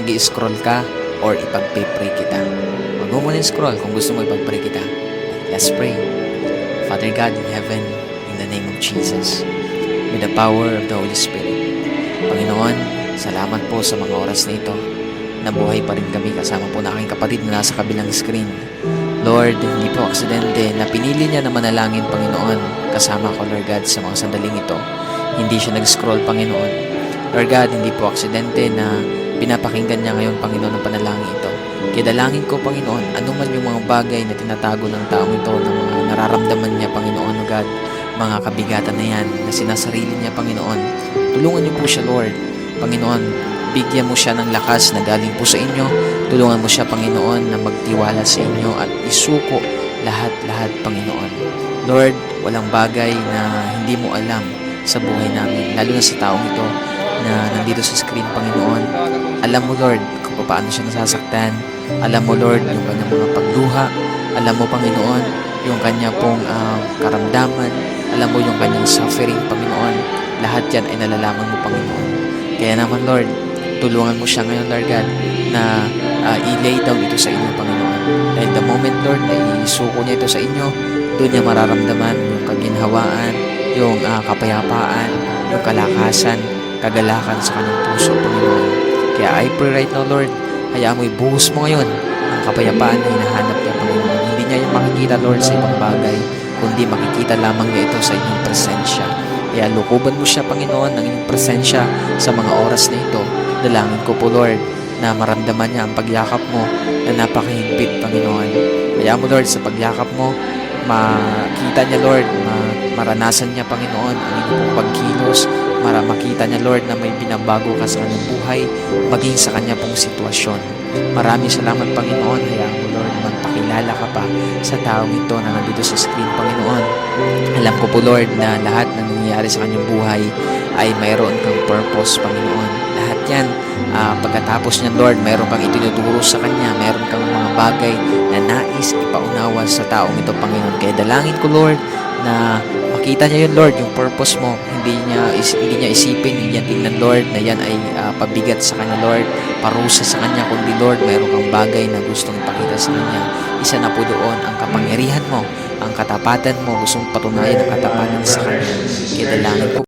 mag-i-scroll ka or ipag-pray kita. Huwag mo muna scroll kung gusto mo ipag-pray kita. Let's pray. Father God in heaven, in the name of Jesus, with the power of the Holy Spirit. Panginoon, salamat po sa mga oras na ito. Nabuhay pa rin kami kasama po na aking kapatid na nasa kabilang screen. Lord, hindi po aksidente na pinili niya na manalangin, Panginoon, kasama ko, Lord God, sa mga sandaling ito. Hindi siya nag-scroll, Panginoon. Lord God, hindi po aksidente na pinapakinggan niya ngayon, Panginoon, ang panalangin ito. Kaya dalangin ko, Panginoon, anuman yung mga bagay na tinatago ng taong ito, ng mga nararamdaman niya, Panginoon, O God, mga kabigatan na yan na sinasarili niya, Panginoon. Tulungan niyo po siya, Lord. Panginoon, bigyan mo siya ng lakas na galing po sa inyo. Tulungan mo siya, Panginoon, na magtiwala sa inyo at isuko lahat-lahat, Panginoon. Lord, walang bagay na hindi mo alam sa buhay namin, lalo na sa taong ito na nandito sa screen, Panginoon. Alam mo, Lord, kung paano siya nasasaktan. Alam mo, Lord, yung kanyang mga pagluha. Alam mo, Panginoon, yung kanya pong karamdaman. Alam mo yung kanyang suffering, Panginoon. Lahat yan ay nalalaman mo, Panginoon. Kaya naman, Lord, tulungan mo siya ngayon, Lord God, na i-lay down ito sa inyo, Panginoon. Dahil the moment, Lord, na isuko niya ito sa inyo, doon niya mararamdaman yung kaginhawaan, yung kapayapaan, yung kalakasan, kagalakan sa kanyang puso, Panginoon. Kaya I pray right now, Lord, hayaan mo ibuhos mo ngayon ang kapayapaan na hinahanap niya, Panginoon. Hindi niya yung makikita, Lord, sa ibang bagay, kundi makikita lamang niya ito sa inyong presensya. Kaya lukuban mo siya, Panginoon, ng inyong presensya sa mga oras na ito. Dalangin ko po, Lord, na maramdaman niya ang pagyakap mo na napakahigpit, Panginoon. Kaya mo, Lord, sa pagyakap mo, makita niya, Lord, maranasan niya, Panginoon, ang inyong pagkilos, makita niya, Lord, na may binabago ka sa kanyang buhay, maging sa kanya pong sitwasyon. Maraming salamat, Panginoon. Hayaan mo, Lord, magpakilala ka pa sa taong ito na nandito sa screen, Panginoon. Alam ko po, Lord, na lahat na nangyayari sa kanyang buhay ay mayroon kang purpose, Panginoon. Lahat yan, pagkatapos niyan, Lord, mayroon kang itinuturo sa kanya, mayroon kang mga bagay na nais ipaunawa sa taong ito, Panginoon. Kaya dalangin ko, Lord, na makita niya yun, Lord, yung purpose mo. Hindi niya isipin, hindi niya tingnan, Lord, na yan ay pabigat sa kanya, Lord, parusa sa kanya, kundi, Lord, mayroon kang bagay na gustong ipakita sa kanya. Isa na po doon ang kapangyarihan mo, ang katapatan mo, gustong patunayan ang katapatan sa kanya. Kaya dalangin ko